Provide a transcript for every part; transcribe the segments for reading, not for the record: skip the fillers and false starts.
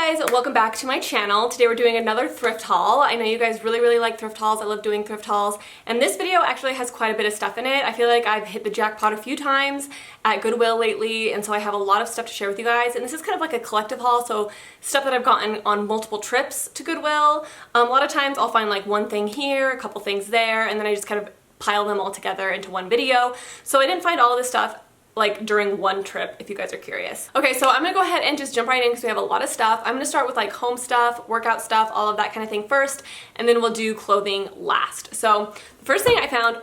guys, welcome back to my channel. Today we're doing another thrift haul. I know you guys really like thrift hauls. I love doing thrift hauls, and this video actually has quite a bit of stuff in it. I feel like I've hit the jackpot a few times at Goodwill lately, and so I have a lot of stuff to share with you guys, and this is kind of like a collective haul, so stuff that I've gotten on multiple trips to Goodwill. A lot of times I'll find like one thing here, a couple things there, and then I just kind of pile them all together into one video. So I didn't find all of this stuff like during one trip, if you guys are curious. Okay, so I'm gonna go ahead and just jump right in because we have a lot of stuff. I'm gonna start with like home stuff, workout stuff, all of that kind of thing first, and then we'll do clothing last. So the first thing I found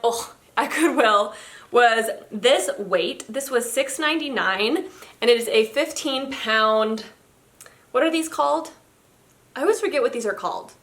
at Goodwill was this weight. This was $6.99, and it is a 15-pound, what are these called? I always forget what these are called.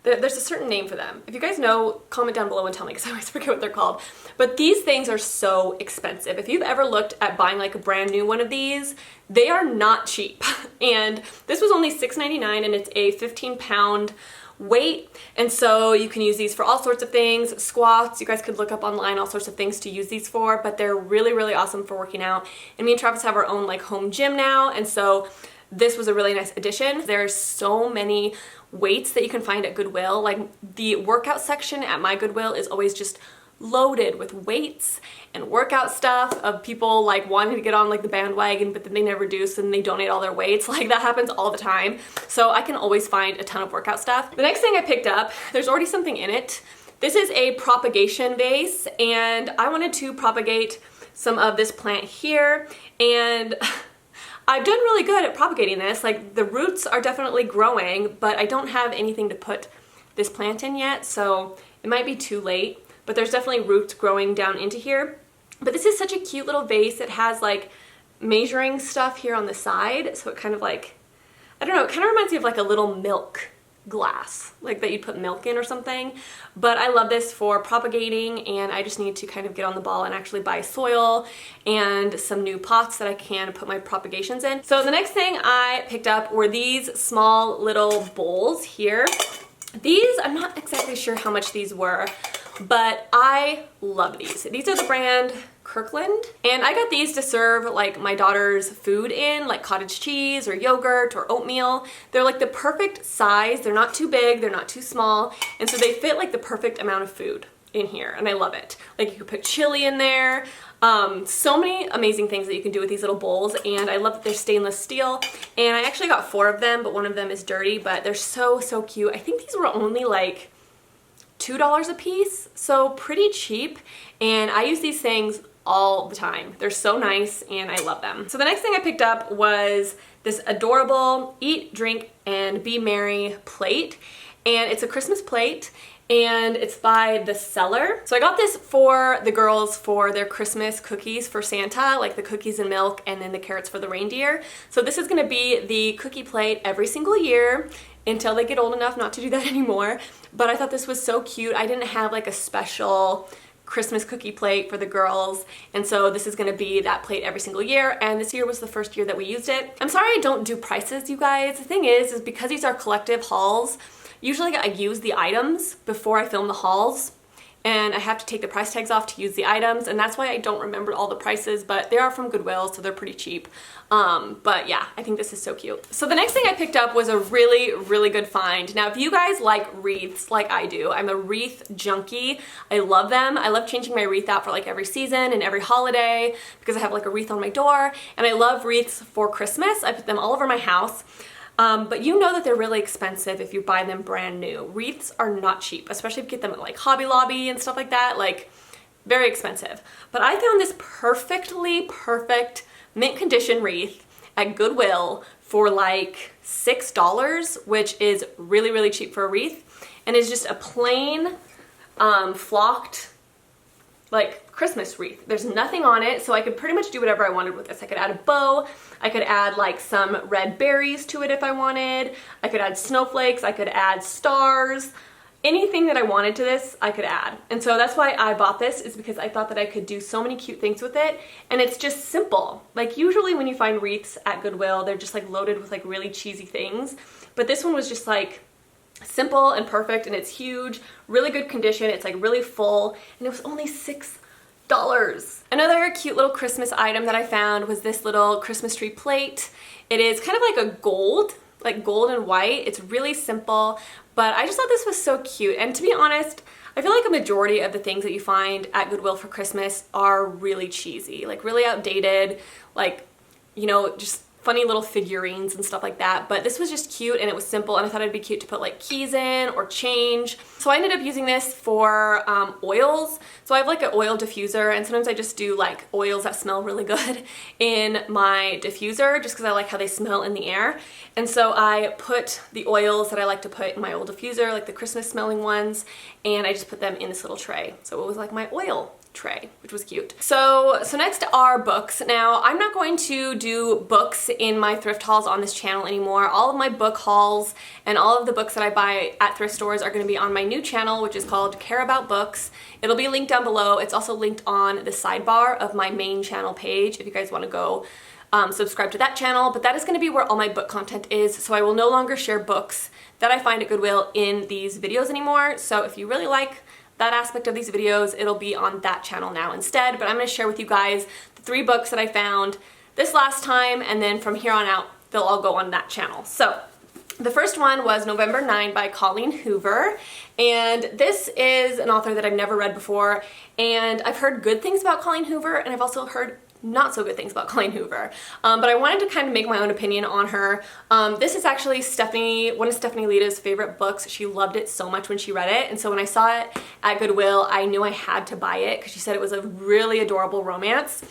There's a certain name for them. If you guys know, comment down below and tell me because I always forget what they're called. But these things are so expensive. If you've ever looked at buying like a brand new one of these, they are not cheap. And this was only $6.99, and it's a 15-pound weight. And so you can use these for all sorts of things. Squats, you guys could look up online all sorts of things to use these for, but they're really awesome for working out. And me and Travis have our own like home gym now, and so this was a really nice addition. There's so many weights that you can find at Goodwill. Like the workout section at my Goodwill is always just loaded with weights and workout stuff of people like wanting to get on like the bandwagon, but then they never do, so then they donate all their weights. Like that happens all the time. So I can always find a ton of workout stuff. The next thing I picked up, there's already something in it. This is a propagation vase, and I wanted to propagate some of this plant here, and I've done really good at propagating this. Like the roots are definitely growing, but I don't have anything to put this plant in yet, so it might be too late, but there's definitely roots growing down into here. But this is such a cute little vase. It has like measuring stuff here on the side, so it kind of like, I don't know, it kind of reminds me of like a little milk glass, like that you put milk in or something. But I love this for propagating, and I just need to kind of get on the ball and actually buy soil and some new pots that I can put my propagations in. So the next thing I picked up were these small little bowls here. These, I'm not exactly sure how much these were, but I love these. These are the brand Kirkland, and I got these to serve like my daughter's food in, like cottage cheese or yogurt or oatmeal. They're like the perfect size. They're not too big, they're not too small, and so they fit like the perfect amount of food in here, and I love it. Like you could put chili in there. So many amazing things that you can do with these little bowls, and I love that they're stainless steel, and I actually got 4 of them, but one of them is dirty, but they're so cute. I think these were only like $2 a piece, so pretty cheap, and I use these things all the time. They're so nice, and I love them. So the next thing I picked up was this adorable eat, drink, and be merry plate, and it's a Christmas plate, and it's by The Cellar. So I got this for the girls for their Christmas cookies for Santa, like the cookies and milk and then the carrots for the reindeer. So this is gonna be the cookie plate every single year until they get old enough not to do that anymore. But I thought this was so cute. I didn't have like a special Christmas cookie plate for the girls, and so this is gonna be that plate every single year, and this year was the first year that we used it. I'm sorry I don't do prices, you guys. The thing is because these are collective hauls, usually I use the items before I film the hauls, and I have to take the price tags off to use the items, and that's why I don't remember all the prices, but they are from Goodwill, so they're pretty cheap. But yeah, I think this is so cute. So the next thing I picked up was a really good find. Now, if you guys like wreaths like I do, I'm a wreath junkie. I love them. I love changing my wreath out for like every season and every holiday because I have like a wreath on my door, and I love wreaths for Christmas. I put them all over my house. But you know that they're really expensive if you buy them brand new. Wreaths are not cheap, especially if you get them at like Hobby Lobby and stuff like that, like very expensive. But I found this perfect mint condition wreath at Goodwill for like $6, which is really cheap for a wreath. And it's just a plain flocked like Christmas wreath. There's nothing on it, so I could pretty much do whatever I wanted with this. I could add a bow, I could add like some red berries to it if I wanted, I could add snowflakes, I could add stars. Anything that I wanted to this, I could add. And so that's why I bought this, is because I thought that I could do so many cute things with it, and it's just simple. Like usually when you find wreaths at Goodwill, they're just like loaded with like really cheesy things, but this one was just like simple and perfect, and it's huge, really good condition, it's like really full, and it was only $6. Another cute little Christmas item that I found was this little Christmas tree plate. It is kind of like a gold like gold and white. It's really simple, but I just thought this was so cute. And to be honest, I feel like a majority of the things that you find at Goodwill for Christmas are really cheesy, like really outdated, like, you know, just funny little figurines and stuff like that. But this was just cute and it was simple, and I thought it'd be cute to put like keys in or change. So I ended up using this for oils. So I have like an oil diffuser, and sometimes I just do like oils that smell really good in my diffuser just because I like how they smell in the air. And so I put the oils that I like to put in my oil diffuser, like the Christmas smelling ones, and I just put them in this little tray. So it was like my oil tray, which was cute. So next are books. Now, I'm not going to do books in my thrift hauls on this channel anymore. All of my book hauls and all of the books that I buy at thrift stores are going to be on my new channel, which is called Care About Books. It'll be linked down below. It's also linked on the sidebar of my main channel page if you guys want to go subscribe to that channel. But that is going to be where all my book content is, so I will no longer share books that I find at Goodwill in these videos anymore. So if you really like that aspect of these videos, it'll be on that channel now instead. But I'm going to share with you guys the 3 books that I found this last time, and then from here on out they'll all go on that channel. So the first one was November 9 by Colleen Hoover, and this is an author that I've never read before, and I've heard good things about Colleen Hoover, and I've also heard not so good things about Colleen Hoover, but I wanted to kind of make my own opinion on her. This is actually one of Stephanie Lita's favorite books. She loved it so much when she read it, and so when I saw it at Goodwill, I knew I had to buy it because she said it was a really adorable romance.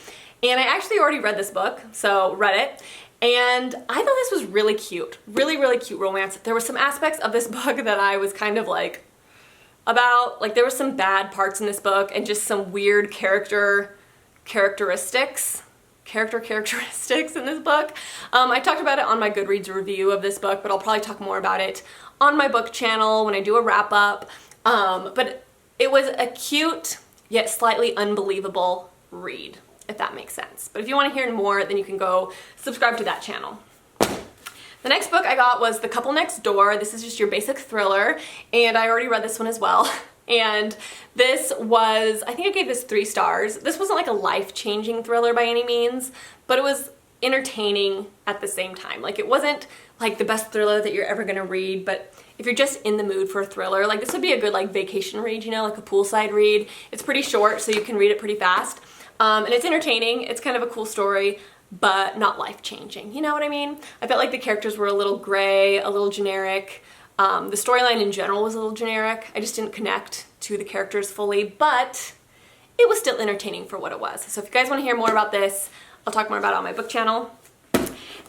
And I actually already read this book, so read it, and I thought this was really cute. Really, really cute romance. There were some aspects of this book that I was kind of like about, like there were some bad parts in this book and just some weird characteristics in this book. I talked about it on my Goodreads review of this book, but I'll probably talk more about it on my book channel when I do a wrap up. But it was a cute yet slightly unbelievable read, if that makes sense. But if you want to hear more, then you can go subscribe to that channel. The next book I got was The Couple Next Door. This is just your basic thriller, and I already read this one as well. And this was, I think I gave this 3 stars. This wasn't like a life-changing thriller by any means, but it was entertaining at the same time. Like it wasn't like the best thriller that you're ever gonna read, but if you're just in the mood for a thriller, like this would be a good like vacation read, you know, like a poolside read. It's pretty short, so you can read it pretty fast. And it's entertaining. It's kind of a cool story, but not life-changing. You know what I mean? I felt like the characters were a little gray, a little generic. The storyline in general was a little generic. I just didn't connect to the characters fully, but it was still entertaining for what it was. So if you guys want to hear more about this, I'll talk more about it on my book channel.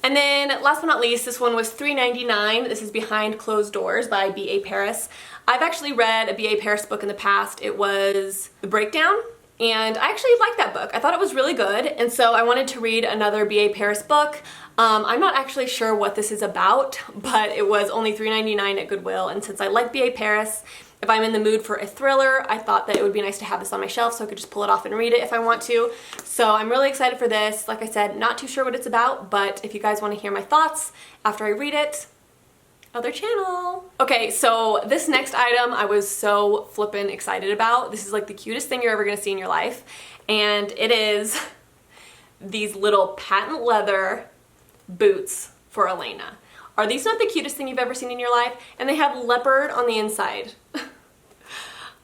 And then last but not least, this one was $3.99. This is Behind Closed Doors by B.A. Paris. I've actually read a B.A. Paris book in the past. It was The Breakdown, and I actually liked that book. I thought it was really good, and so I wanted to read another B.A. Paris book. I'm not actually sure what this is about, but it was only $3.99 at Goodwill, and since I like B.A. Paris, if I'm in the mood for a thriller, I thought that it would be nice to have this on my shelf so I could just pull it off and read it if I want to. So I'm really excited for this. Like I said, not too sure what it's about, but if you guys want to hear my thoughts after I read it, other channel. Okay, so this next item I was so flippin' excited about. This is like the cutest thing you're ever gonna see in your life, and it is these little patent leather boots for Elena. Are these not the cutest thing you've ever seen in your life? And they have leopard on the inside.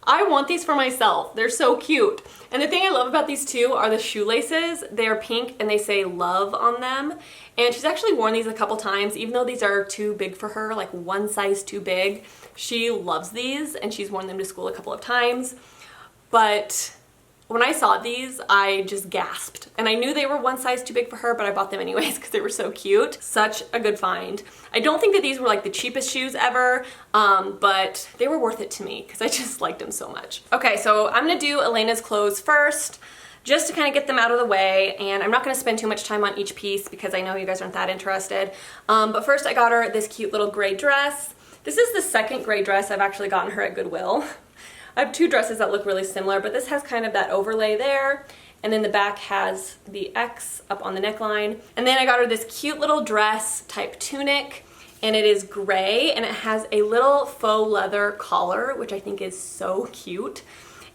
I want these for myself. They're so cute. And the thing I love about these two are the shoelaces. They are pink and they say love on them. And she's actually worn these a couple times, even though these are too big for her, like one size too big. She loves these and she's worn them to school a couple of times. But when I saw these, I just gasped. And I knew they were one size too big for her, but I bought them anyways because they were so cute. Such a good find. I don't think that these were like the cheapest shoes ever, but they were worth it to me because I just liked them so much. Okay, so I'm gonna do Elena's clothes first, just to kind of get them out of the way, and I'm not gonna spend too much time on each piece because I know you guys aren't that interested. But first I got her this cute little gray dress. This is the second gray dress I've actually gotten her at Goodwill. I have 2 dresses that look really similar, but this has kind of that overlay there, and then the back has the X up on the neckline. And then I got her this cute little dress type tunic, and it is gray, and it has a little faux leather collar, which I think is so cute.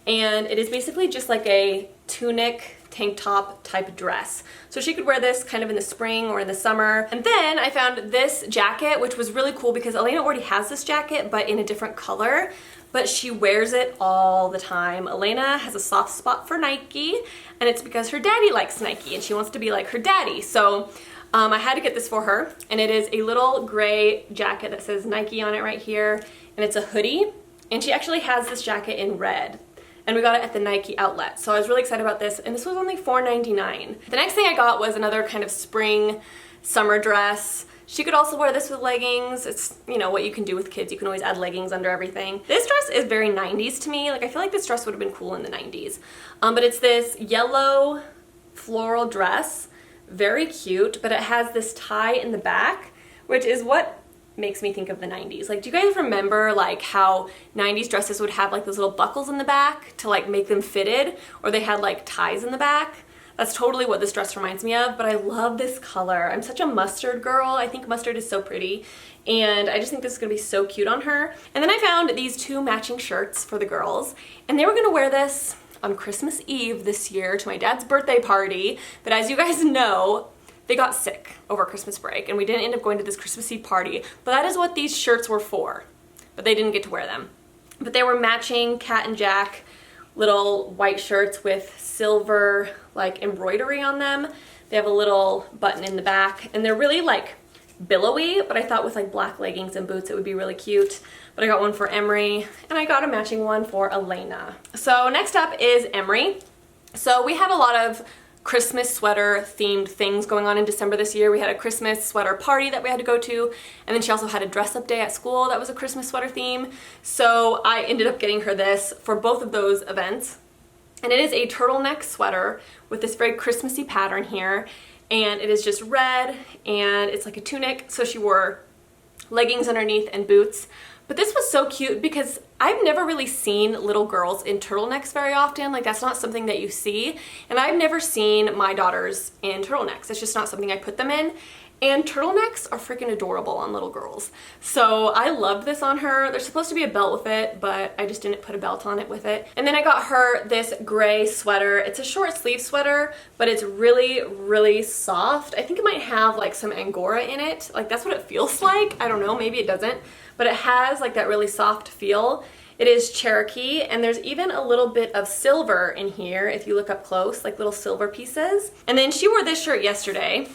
And it is basically just like a tunic tank top type dress. So she could wear this kind of in the spring or in the summer. And then I found this jacket, which was really cool because Elena already has this jacket, but in a different color. But she wears it all the time. Elena has a soft spot for Nike, and it's because her daddy likes Nike and she wants to be like her daddy. So I had to get this for her, and it is a little gray jacket that says Nike on it right here, and it's a hoodie. And she actually has this jacket in red, and we got it at the Nike outlet. So I was really excited about this, and this was only $4.99. The next thing I got was another kind of spring summer dress. She could also wear this with leggings. It's, you know, what you can do with kids. You can always add leggings under everything. This dress is very 90s to me. Like, I feel like this dress would have been cool in the 90s. But it's this yellow floral dress. Very cute, but it has this tie in the back, which is what makes me think of the 90s. Like, do you guys remember like how 90s dresses would have like those little buckles in the back to like make them fitted, or they had like ties in the back? That's totally what this dress reminds me of, but I love this color. I'm such a mustard girl. I think mustard is so pretty, and I just think this is gonna be so cute on her. And then I found these two matching shirts for the girls, and they were gonna wear this on Christmas Eve this year to my dad's birthday party, but as you guys know, they got sick over Christmas break, and we didn't end up going to this Christmas Eve party, but that is what these shirts were for, but they didn't get to wear them. But they were matching Cat and Jack little white shirts with silver like embroidery on them. They have a little button in the back, and they're really like billowy, but I thought with like black leggings and boots it would be really cute. But I got one for Emery, and I got a matching one for Elena. So next up is Emery. So we had a lot of Christmas sweater themed things going on in December this year. We had a Christmas sweater party that we had to go to, and then she also had a dress up day at school that was a Christmas sweater theme. So I ended up getting her this for both of those events. And it is a turtleneck sweater with this very Christmassy pattern here, and it is just red, and it's like a tunic, so she wore leggings underneath and boots. But this was so cute because I've never really seen little girls in turtlenecks very often. Like, that's not something that you see. And I've never seen my daughters in turtlenecks. It's just not something I put them in. And turtlenecks are freaking adorable on little girls. So I loved this on her. There's supposed to be a belt with it, but I just didn't put a belt on it with it. And then I got her this gray sweater. It's a short sleeve sweater, but it's really, really soft. I think it might have like some Angora in it. Like, that's what it feels like. I don't know, maybe it doesn't. But it has like that really soft feel. It is Cherokee, and there's even a little bit of silver in here if you look up close, like little silver pieces. And then she wore this shirt yesterday.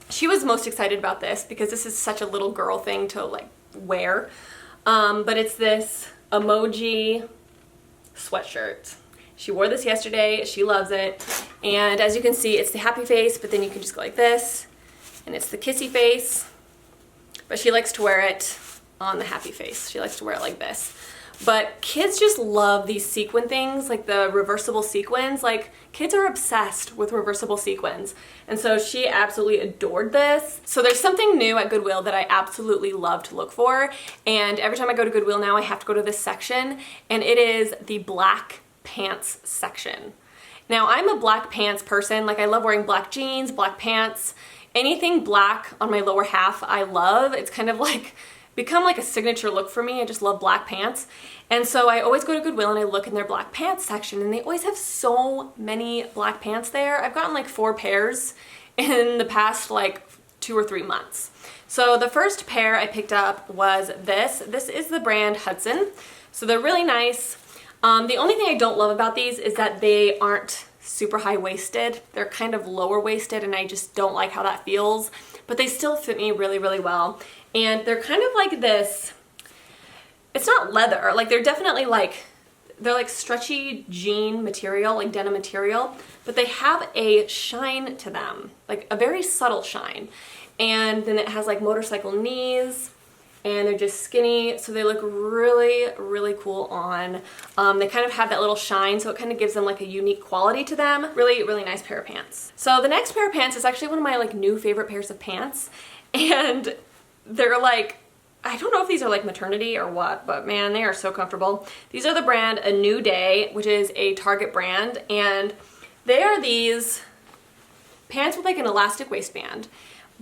She was most excited about this because this is such a little girl thing to like wear. But it's this emoji sweatshirt. She wore this yesterday, she loves it. And as you can see, it's the happy face, but then you can just go like this. And it's the kissy face, but she likes to wear it on the happy face. She likes to wear it like this. But kids just love these sequin things, like the reversible sequins. Like, kids are obsessed with reversible sequins. And so she absolutely adored this. So there's something new at Goodwill that I absolutely love to look for. And every time I go to Goodwill now, I have to go to this section. And it is the black pants section. Now, I'm a black pants person. Like, I love wearing black jeans, black pants. Anything black on my lower half, I love. It's kind of like become like a signature look for me. I just love black pants. And so I always go to Goodwill and I look in their black pants section, and they always have so many black pants there. I've gotten like 4 pairs in the past like 2 or 3 months. So the first pair I picked up was this. This is the brand Hudson. So they're really nice. The only thing I don't love about these is that they aren't super high-waisted. They're kind of lower-waisted, and I just don't like how that feels. But they still fit me really, really well. And they're kind of like this, it's not leather, like they're definitely like, they're like stretchy jean material, like denim material, but they have a shine to them, like a very subtle shine. And then it has like motorcycle knees, and they're just skinny, so they look really, really cool on. They kind of have that little shine, so it kind of gives them like a unique quality to them. Really, really nice pair of pants. So the next pair of pants is actually one of my like new favorite pairs of pants, and they're like, I don't know if these are like maternity or what, but man, they are so comfortable. These are the brand A New Day, which is a Target brand, and they are these pants with like an elastic waistband.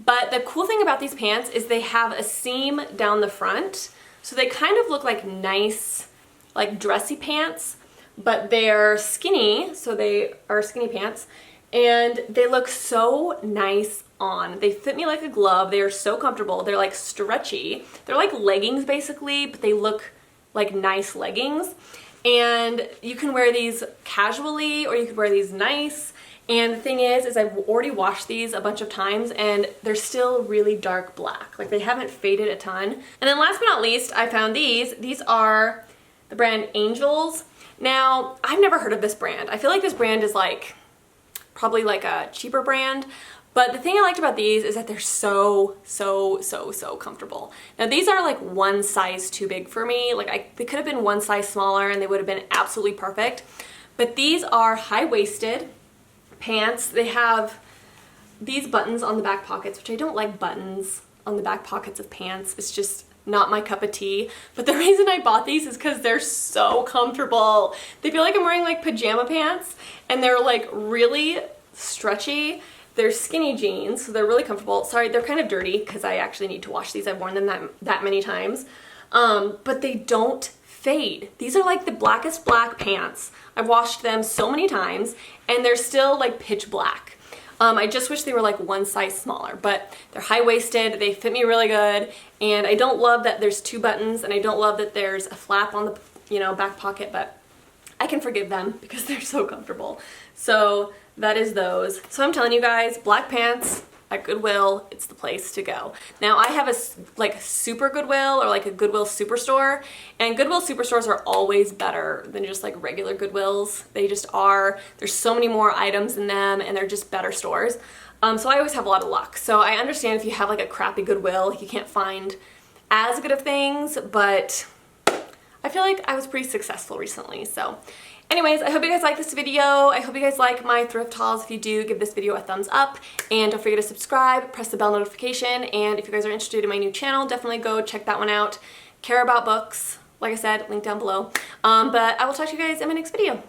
But the cool thing about these pants is they have a seam down the front, so they kind of look like nice, like dressy pants, but they're skinny, so they are skinny pants, and they look so nice on. They fit me like a glove. They are so comfortable. They're like stretchy. They're like leggings basically, but they look like nice leggings. And you can wear these casually or you could wear these nice. And the thing is I've already washed these a bunch of times and they're still really dark black. Like they haven't faded a ton. And then last but not least, I found these. These are the brand Angels. Now, I've never heard of this brand. I feel like this brand is like probably like a cheaper brand. But the thing I liked about these is that they're so comfortable. Now these are like one size too big for me. Like they could have been one size smaller and they would have been absolutely perfect. But these are high-waisted pants. They have these buttons on the back pockets, which I don't like buttons on the back pockets of pants. It's just not my cup of tea. But the reason I bought these is because they're so comfortable. They feel like I'm wearing like pajama pants and they're like really stretchy. They're skinny jeans, so they're really comfortable. Sorry, they're kind of dirty because I actually need to wash these. I've worn them that many times. But they don't fade. These are like the blackest black pants. I've washed them so many times and they're still like pitch black. I just wish they were like one size smaller, but they're high-waisted, they fit me really good, and I don't love that there's two buttons, and I don't love that there's a flap on the, you know, back pocket, but I can forgive them because they're so comfortable. So that is those. So I'm telling you guys, black pants at Goodwill, it's the place to go. Now I have a like super Goodwill or like a Goodwill Superstore, and Goodwill Superstores are always better than just like regular Goodwills. They just are. There's so many more items in them and they're just better stores. So I always have a lot of luck. So I understand if you have like a crappy Goodwill, you can't find as good of things, but I feel like I was pretty successful recently. So anyways, I hope you guys like this video. I hope you guys like my thrift hauls. If you do, give this video a thumbs up and don't forget to subscribe, press the bell notification, and if you guys are interested in my new channel, definitely go check that one out. Care About Books, like I said, link down below. But I will talk to you guys in my next video.